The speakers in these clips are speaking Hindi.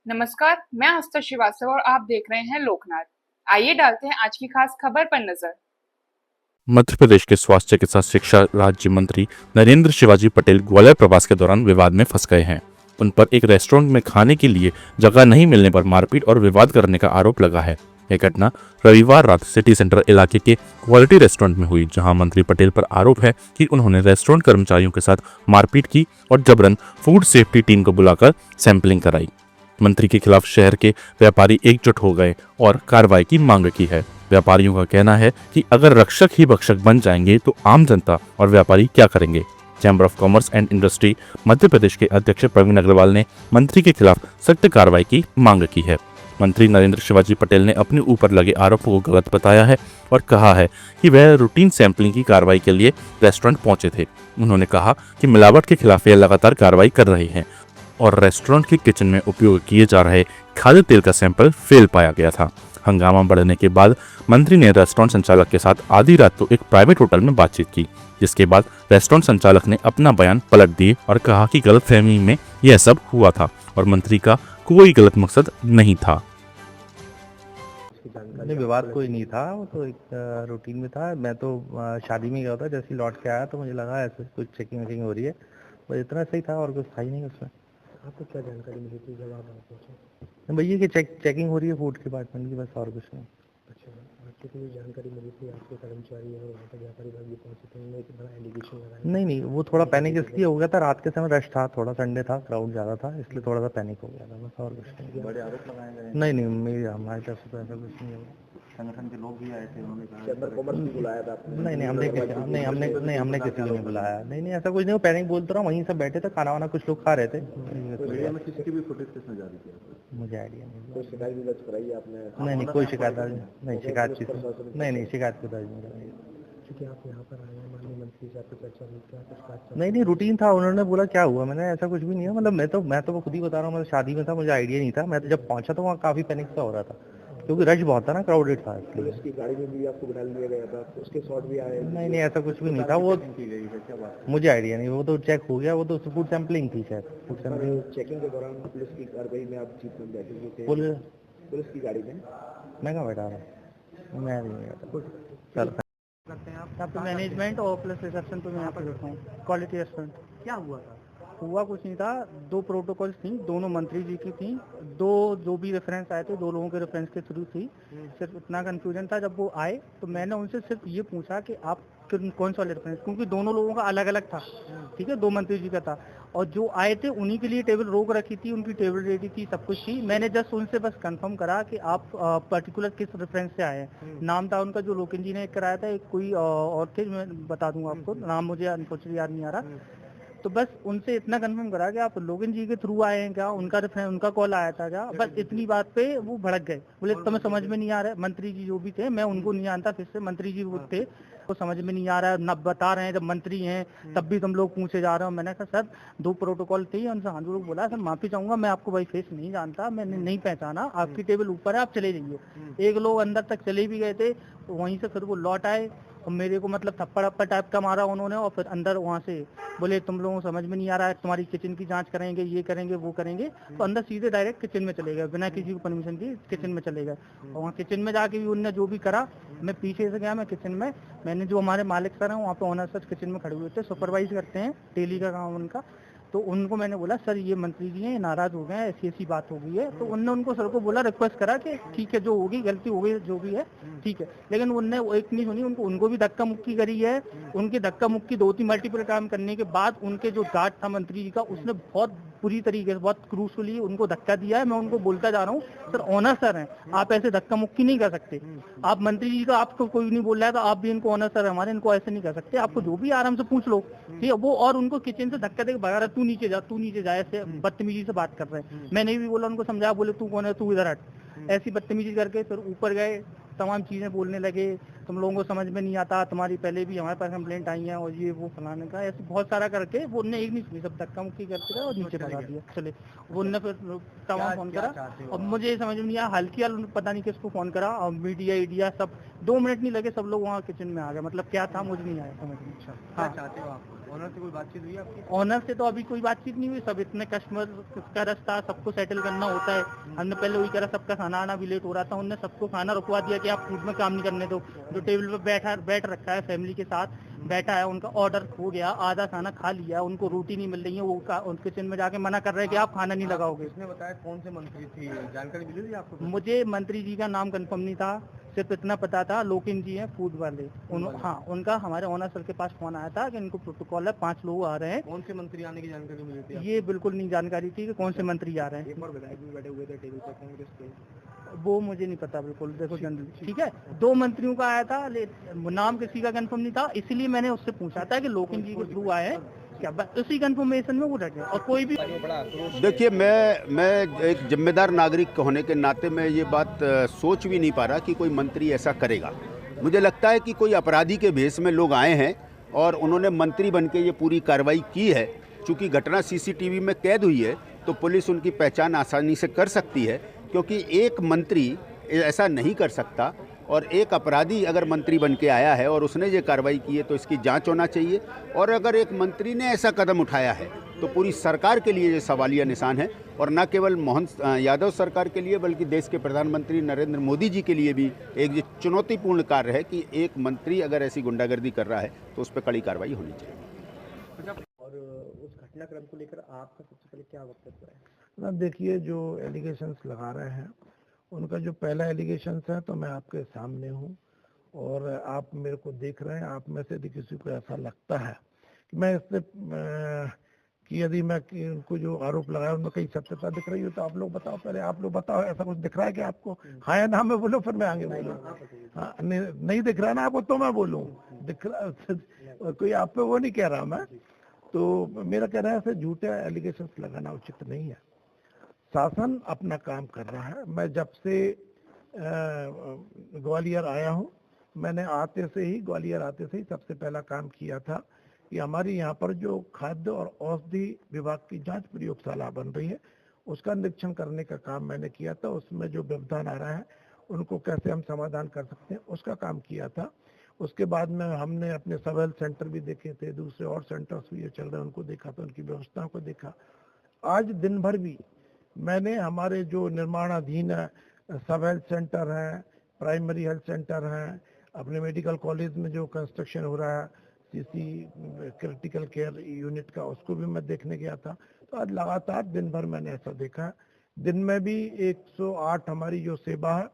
नमस्कार, मैं आस्था श्रीवास्तव और आप देख रहे हैं लोकनाथ। आइए डालते हैं आज की खास खबर पर नजर। मध्य प्रदेश के स्वास्थ्य चिकित्सा शिक्षा राज्य मंत्री नरेंद्र शिवाजी पटेल ग्वालियर प्रवास के दौरान विवाद में फंस गए हैं। उन पर एक रेस्टोरेंट में खाने के लिए जगह नहीं मिलने पर मारपीट और विवाद करने का आरोप लगा है। यह घटना रविवार रात सिटी सेंटर इलाके के क्वालिटी रेस्टोरेंट में हुई, जहां मंत्री पटेल पर आरोप है कि उन्होंने रेस्टोरेंट कर्मचारियों के साथ मारपीट की और जबरन फूड सेफ्टी टीम को बुलाकर सैंपलिंग कराई। मंत्री के खिलाफ शहर के व्यापारी एकजुट हो गए और कार्रवाई की मांग की है। व्यापारियों का कहना है कि अगर रक्षक ही भक्षक बन जाएंगे तो आम जनता और व्यापारी क्या करेंगे। Chamber of commerce and industry Madhya Pradesh के अध्यक्ष प्रवीण अग्रवाल ने मंत्री के खिलाफ सख्त कार्रवाई की मांग की है। मंत्री नरेंद्र शिवाजी पटेल ने अपने ऊपर लगे आरोपों को गलत बताया है और कहा है कि वह रूटीन सैंपलिंग की कार्रवाई के लिए रेस्टोरेंट पहुंचे थे। उन्होंने कहा कि मिलावट के खिलाफ वे लगातार कार्रवाई कर रहे हैं और रेस्टोरेंट के किचन में उपयोग किए जा रहे खाद्य तेल का सैंपल फेल पाया गया था। हंगामा बढ़ने के बाद मंत्री ने रेस्टोरेंट संचालक के साथ आधी रात को एक प्राइवेट होटल में बातचीत की, जिसके बाद रेस्टोरेंट संचालक ने अपना बयान पलट दिए और कहा कि गलतफहमी में यह सब हुआ था और मंत्री का कोई गलत मकसद नहीं था। नहीं, विवाद कोई नहीं था, वो तो एक रूटीन में था। मैं तो शादी में गया था, जैसे ही लौट के आया तो मुझे लगा ऐसे कुछ चेकिंग वेकिंग हो रही है, बस इतना सही था और कुछ था ही नहीं उसमें। आपको क्या जानकारी मिली थी जब आप वहाँ पहुँचे? भैया की चेकिंग हो रही है फूड डिपार्टमेंट की, बस और कुछ नहीं। अच्छा, आपको कोई जानकारी मिली थी आपके कर्मचारी और वहाँ पर व्यापारी भाग भी पहुँचे थे, उन्होंने एक बड़ा एलिगेशन लगाया? नहीं, वो थोड़ा पैनिक इसलिए हो गया था, रात के समय रश था, थोड़ा संडे था, क्राउड ज़्यादा था, इसलिए थोड़ा सा पैनिक हो गया था, बस और कुछ नहीं। बड़े आरोप लगाए गए? नहीं, मेरी हमारी तरफ से तो ऐसा कुछ नहीं है। संगठन के लोग भी आए थे, उन्होंने कहा चैम्बर कॉमर्स भी बुलाया था आपने? नहीं, हमने किसी को नहीं बुलाया। नहीं, ऐसा कुछ नहीं, वो पैनिक बोलता रहा, वहीं सब बैठे थे, खाना वाना कुछ लोग खा रहे थे। सीसीटीवी फुटेज किसने जारी किया? मुझे आइडिया नहीं। कोई शिकायत भी दर्ज कराई आपने? नहीं, कोई शिकायत नहीं, शिकायत की शिकायत को दर्ज नहीं कराई। क्योंकि आप यहाँ पर आए हैं, माननीय मंत्री से आपकी चर्चा हुई, क्या कुछ बात? नहीं, रूटीन था, उन्होंने बोला क्या हुआ, मैंने ऐसा कुछ भी नहीं है, मतलब मैं तो खुद ही बता रहा हूँ, मैं शादी में था, मुझे आइडिया नहीं था। मैं तो जब पहुंचा तो वहाँ काफी पैनिक सा हो रहा था, क्योंकि रश बहुत था ना, क्राउडेड था इसलिए। पुलिस की गाड़ी में भी आपको बिठा लिया गया था, उसके शॉट भी आए? नहीं, ऐसा कुछ भी नहीं था, वो मुझे आइडिया नहीं, वो तो चेक हो गया, वो तो फूड सैंपलिंग थी शायद। फूड सैंपलिंग चेकिंग के दौरान पुलिस की कार्रवाई में आप जीप में बैठे हुए थे? पुलिस की गाड़ी में मैं कहाँ बैठा रहा, मैं नहीं बैठा सर। करते हैं आप यहाँ पे मैनेजमेंट और प्लस रिसेप्शन पे मैं यहाँ पर बैठा हूँ, क्वालिटी रेस्टोरेंट। क्या हुआ था? हुआ कुछ नहीं था, दो प्रोटोकॉल्स थी, दोनों मंत्री जी की थी, दो जो भी रेफरेंस आए थे, दो लोगों के रेफरेंस के थ्रू थी। सिर्फ इतना कंफ्यूजन था, जब वो आए तो मैंने उनसे सिर्फ ये पूछा कि आप कौन सा रेफरेंस, क्योंकि दोनों लोगों का अलग अलग था, ठीक है, दो मंत्री जी का था, और जो आए थे उन्हीं के लिए टेबल रोक रखी थी, उनकी टेबल रेडी थी, सब कुछ थी। मैंने जस्ट उनसे बस कंफर्म करा कि आप पर्टिकुलर किस रेफरेंस से आए हैं। नाम था उनका, जो लोकेन जी ने कराया था, एक कोई और थे, मैं बता दूंगा आपको, नाम मुझे अनफॉर्चुनेटली याद नहीं आ रहा। तो बस उनसे इतना कंफर्म करा कि आप लोगन जी के थ्रू आए हैं क्या, उनका कॉल आया था क्या, बस इतनी बात पे वो भड़क गए। बोले तुम्हें समझ में नहीं आ रहा है, मंत्री जी जो भी थे, मैं उनको नहीं जानता, फिर से मंत्री जी वो थे, तो समझ में नहीं आ रहा है, न बता रहे हैं, जब मंत्री हैं तब भी तुम लोग पूछे जा रहे हो। मैंने कहा सर दो प्रोटोकॉल थे, उनसे हाथ जोड़ बोला सर माफी चाहूंगा, मैं आपको भाई फेस नहीं जानता, मैंने नहीं पहचाना, आपकी टेबल ऊपर है, आप चले जाइए। एक लोग अंदर तक चले भी गए थे, तो वहीं से फिर वो लौट आए और मेरे को मतलब थप्पड़ अप्पड़ टाइप का मारा उन्होंने, और फिर अंदर वहाँ से बोले तुम लोगों को समझ में नहीं आ रहा है, तुम्हारी किचन की जांच करेंगे, ये करेंगे वो करेंगे। तो अंदर सीधे डायरेक्ट किचन में चले गए, बिना किसी को परमिशन की किचन में चले गए। और वहाँ किचन में जाके भी उनने जो भी करा, मैं पीछे से गया, मैं किचन में, मैंने जो हमारे मालिक सर हैं वहाँ पे ओनर सर किचन में खड़े हुए थे, सुपरवाइज करते हैं, डेली का काम उनका। तो उनको मैंने बोला सर ये मंत्री जी हैं, नाराज हो गए हैं, ऐसी बात हो गई है। तो उनने उनको सर को बोला, रिक्वेस्ट करा कि ठीक है जो होगी गलती हो गई जो भी है ठीक है, लेकिन उनने एक नहीं सुनी, उनको भी धक्का मुक्की करी है। उनकी धक्का मुक्की 2-3 मल्टीपल काम करने के बाद उनके जो गार्ड था मंत्री जी का, उसने बहुत बुरी तरीके से, बहुत क्रूशली उनको धक्का दिया है। मैं उनको बोलता जा रहा हूँ सर ऑनर सर हैं, आप ऐसे धक्का मुक्की नहीं कर सकते, आप मंत्री जी का आपको कोई नहीं बोल रहा है, तो आप भी इनको ऑनर सर हमारे, इनको ऐसे नहीं कर सकते, आपको जो भी आराम से पूछ लो, ठीक है। वो और उनको किचन से धक्का देकर भगा रहा, तू नीचे जा, ऐसे बदतमीजी से बात कर रहे हैं। मैंने भी बोला, उनको समझाया, बोले तू कौन है, तू इधर हट, ऐसी बदतमीजी करके फिर ऊपर गए, तमाम चीजें बोलने लगे, तुम लोगों को समझ में नहीं आता, तुम्हारी पहले भी हमारे पास कंप्लेंट आई है और ये वो फलाने का, ऐसे बहुत सारा करके वो उनने एक नहीं सुनी, सब धक्का मुक्की करके और नीचे भगा दिया। चले वो उनने फिर तमाम फोन करा और मुझे ये समझ में नहीं आया, हल्की हाल पता नहीं किसको फोन करा, और मीडिया सब 2 मिनट नहीं लगे, सब लोग वहाँ किचन में आ गए, मतलब क्या था मुझे नहीं आया समझ में। क्या चाहते हो आप? ऑनर से कोई बातचीत हुई आपकी? ऑनर से तो अभी कोई बातचीत नहीं हुई, सब इतने कस्टमर का रास्ता, सबको सेटल करना होता है। हमने पहले वही करा, सबका खाना आना भी लेट हो रहा था, उनने सबको खाना रुकवा दिया कि आप फूड में काम नहीं करने दो। जो टेबल पे बैठ रखा है फैमिली के साथ बैठा है, उनका ऑर्डर हो गया, आधा खाना खा लिया, उनको रोटी नहीं मिल रही है, वो किचन में जाके मना कर रहे हैं कि आप खाना नहीं लगाओगे। उसने बताया कौन से मंत्री थी, जानकारी मिली थी आपको? मुझे मंत्री जी का नाम कंफर्म नहीं था, सिर्फ इतना पता था लोकिन जी हैं फूड वाले। हाँ, उनका हमारे ओनर सर के पास फोन आया था कि इनको प्रोटोकॉल है, 5 लोग आ रहे हैं। कौन से मंत्री आने की जानकारी मिली थी? ये बिल्कुल नहीं जानकारी थी कि कौन से मंत्री आ रहे हैं। एक और विधायक भी बैठे हुए थे टेबल पर कांग्रेस के, वो मुझे नहीं पता बिल्कुल, देखो जनरल ठीक है। 2 मंत्रियों का आया था, नाम किसी का कंफर्म नहीं था, इसलिए मैंने उससे पूछा था कि लोकिन जी के थ्रू आए हैं क्या, बस उसी कंफर्मेशन में वो रखे। और कोई भी देखिए, मैं एक जिम्मेदार नागरिक होने के नाते मैं ये बात सोच भी नहीं पा रहा कि कोई मंत्री ऐसा करेगा। मुझे लगता है कि कोई अपराधी के भेष में लोग आए हैं और उन्होंने मंत्री बन के ये पूरी कार्रवाई की है। चूँकि घटना सीसीटीवी में कैद हुई है तो पुलिस उनकी पहचान आसानी से कर सकती है, क्योंकि एक मंत्री ऐसा नहीं कर सकता। और एक अपराधी अगर मंत्री बन के आया है और उसने ये कार्रवाई की है तो इसकी जांच होना चाहिए। और अगर एक मंत्री ने ऐसा कदम उठाया है तो पूरी सरकार के लिए ये सवालिया निशान है, और न केवल मोहन यादव सरकार के लिए बल्कि देश के प्रधानमंत्री नरेंद्र मोदी जी के लिए भी एक ये चुनौतीपूर्ण कार्य है कि एक मंत्री अगर ऐसी गुंडागर्दी कर रहा है तो उस पर कड़ी कार्रवाई होनी चाहिए। और उस घटनाक्रम को लेकर आपका सबसे पहले क्या वक्तव्य है? ना देखिए, जो एलिगेशंस लगा रहे हैं उनका जो पहला एलिगेशंस है तो मैं आपके सामने हूँ और आप मेरे को देख रहे हैं। आप में से यदि किसी को ऐसा लगता है कि मैं इससे कि यदि मैं उनको जो आरोप लगाया उनमें कहीं सत्यता दिख रही हो तो आप लोग बताओ, पहले आप लोग बताओ ऐसा कुछ दिख रहा है कि आपको? हाँ या ना में बोलो, फिर मैं आगे बोलूँ। हाँ, नहीं दिख रहा है ना आपको तो मैं बोलूँ, दिख रहा कोई आप पे वो नहीं कह रहा मैं। तो मेरा कहना है ऐसे झूठे एलिगेशंस लगाना उचित नहीं है। शासन अपना काम कर रहा है। मैं जब से ग्वालियर आया हूँ, मैंने ग्वालियर आते से ही सबसे पहला काम किया था कि हमारी यहाँ पर जो खाद्य और औषधि विभाग की जांच प्रयोगशाला बन रही है उसका निरीक्षण करने का काम मैंने किया था। उसमें जो व्यवधान आ रहा है उनको कैसे हम समाधान कर सकते हैं उसका काम किया था। उसके बाद में हमने अपने सब हेल्थ सेंटर भी देखे थे, दूसरे और सेंटर्स भी चल रहे हैं उनको देखा था, उनकी व्यवस्थाओं को देखा। आज दिन भर भी मैंने हमारे जो निर्माणाधीन सब हेल्थ सेंटर हैं, प्राइमरी हेल्थ सेंटर हैं, अपने मेडिकल कॉलेज में जो कंस्ट्रक्शन हो रहा है सीसी क्रिटिकल केयर यूनिट का, उसको भी मैं देखने गया था। तो आज लगातार दिन भर मैंने ऐसा देखा है। दिन में भी 108 हमारी जो सेवा है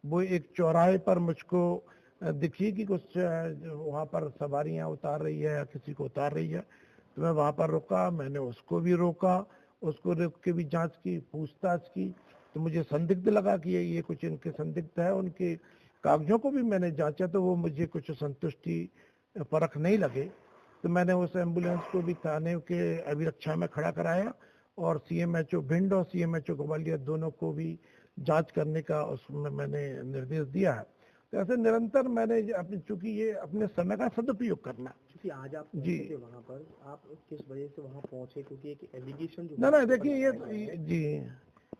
वो एक चौराहे पर मुझको दिखी कि कुछ वहाँ पर सवारियाँ उतार रही है या किसी को उतार रही है, तो मैं वहाँ पर रुका, मैंने उसको भी रोका, उसको रोक के भी जांच की, पूछताछ की। तो मुझे संदिग्ध लगा कि ये कुछ इनके संदिग्ध है। उनके कागजों को भी मैंने जांचा तो वो मुझे कुछ संतुष्टि परख नहीं लगे। तो मैंने उस एम्बुलेंस को भी थाने के अभिरक्षा में खड़ा कराया और सीएमएचओ भिंड और सीएमएचओ ग्वालियर दोनों को भी जांच करने का उसमें मैंने निर्देश दिया है। तो ऐसे निरंतर मैंने अपनी, चूंकि ये अपने समय का सदुपयोग करना। क्योंकि आज आप जी वहाँ पर आप किस वजह से वहाँ पहुँचे? क्योंकि एक एलिगेशन ना देखिए जी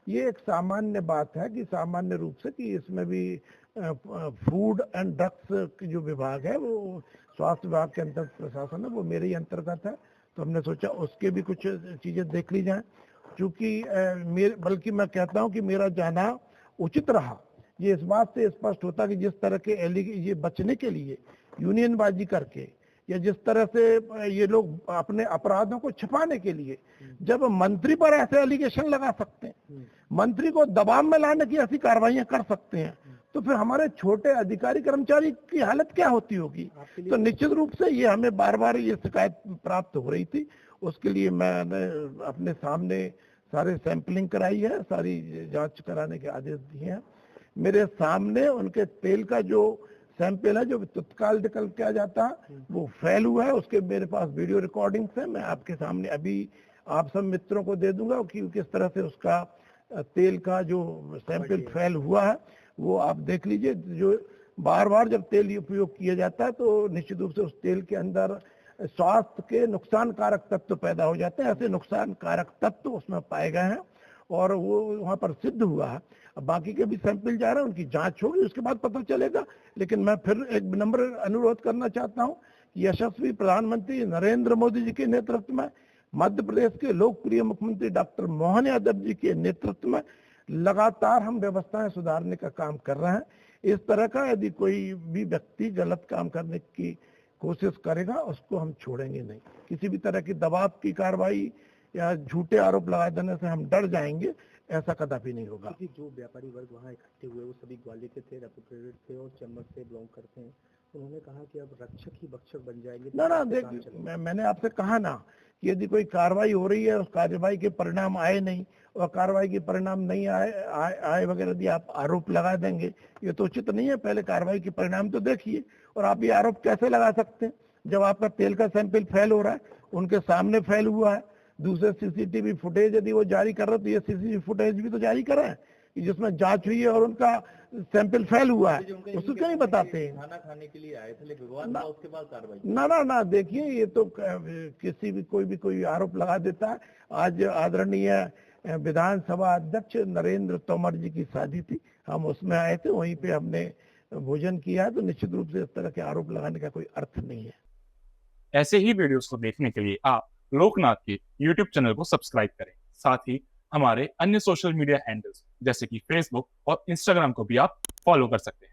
ये एक सामान्य बात है कि सामान्य रूप से कि इसमें भी फूड एंड ड्रग्स की जो विभाग है वो स्वास्थ्य विभाग के अंतर्गत प्रशासन है, वो मेरे ही अंतर्गत है। तो हमने सोचा उसके भी कुछ चीजें देख ली जाएं। चूंकि बल्कि मैं कहता हूं कि मेरा जाना उचित रहा। ये इस बात से स्पष्ट होता कि जिस तरह के ये बचने के लिए यूनियनबाजी करके या जिस तरह से ये लोग अपने अपराधों को छिपाने के लिए जब मंत्री पर ऐसे एलिगेशन लगा सकते हैं, मंत्री को दबाव में लाने की ऐसी कार्रवाइयां कर सकते हैं, तो फिर हमारे छोटे अधिकारी कर्मचारी की हालत क्या होती होगी। तो निश्चित रूप से ये हमें बार बार ये शिकायत प्राप्त हो रही थी। उसके लिए मैंने अपने सामने सारे सैंपलिंग कराई है, सारी जांच कराने के आदेश दिए हैं। मेरे सामने उनके तेल का जो सैंपल है जो तत्काल निकल के आ जाता है वो फेल हुआ है, उसके मेरे पास वीडियो रिकॉर्डिंग्स है। मैं आपके सामने अभी आप सब मित्रों को दे दूंगा कि किस तरह से उसका तेल का जो सैंपल फेल हुआ है वो आप देख लीजिए। जो बार बार जब तेल उपयोग किया जाता है तो निश्चित रूप से उस तेल के अंदर स्वास्थ्य के नुकसान कारक तत्व पैदा हो जाते हैं। ऐसे नुकसान कारक तत्व उसमें पाए गए हैं और वो वहाँ पर सिद्ध हुआ है। अब बाकी के भी सैंपल जा रहे हैं, उनकी जांच होगी, उसके बाद पता चलेगा। लेकिन मैं फिर एक विनम्र अनुरोध करना चाहता हूँ यशस्वी प्रधानमंत्री नरेंद्र मोदी जी के नेतृत्व में, मध्य प्रदेश के लोकप्रिय मुख्यमंत्री डॉक्टर मोहन यादव जी के नेतृत्व में लगातार हम व्यवस्थाएं सुधारने का काम कर रहे हैं। इस तरह का यदि कोई भी व्यक्ति गलत काम करने की कोशिश करेगा उसको हम छोड़ेंगे नहीं। किसी भी तरह की दबाव की कार्रवाई या झूठे आरोप लगा देने से हम डर जाएंगे, ऐसा कदापि नहीं होगा। क्योंकि जो व्यापारी वर्ग वहाँ इकट्ठे हुए वो सभी ग्वालियर के थे, रेपुटेटेड थे और चैम्बर से बिलोंग करते हैं। उन्होंने कहा कि अब रक्षक ही भक्षक बन जाएंगे। ना देख, मैंने आपसे कहा ना कि यदि कोई कार्रवाई हो रही है, उस कार्रवाई के परिणाम आए नहीं और कार्रवाई के परिणाम नहीं आए वगैरह यदि आप आरोप लगा देंगे, ये तो उचित नहीं है। पहले कार्रवाई के परिणाम तो देखिए। और आप ये आरोप कैसे लगा सकते हैं जब आपका तेल का सैंपल फेल हो रहा है, उनके सामने फेल हुआ है। दूसरे सीसीटीवी फुटेज यदि वो जारी कर रहे तो ये सीसीटीवी फुटेज भी तो जारी कर रहे हैं कि जिसमें जांच हुई है और उनका सैंपल फेल हुआ है, उसको क्यों नहीं बताते हैं? खाना खाने के लिए आए थे लेकिन विवाद हुआ, उसके बाद कार्रवाई ना देखिए, ये तो किसी भी कोई आरोप लगा देता है। आज आदरणीय विधानसभा अध्यक्ष नरेंद्र तोमर जी की शादी थी, हम उसमें आए थे, वहीं पे हमने भोजन किया है, तो निश्चित रूप से इस तरह के आरोप लगाने का कोई अर्थ नहीं है। ऐसे ही वीडियोस को देखने के लिए आप लोकनाथ के YouTube चैनल को सब्सक्राइब करें। साथ ही हमारे अन्य सोशल मीडिया हैंडल्स जैसे कि फेसबुक और इंस्टाग्राम को भी आप फॉलो कर सकते हैं।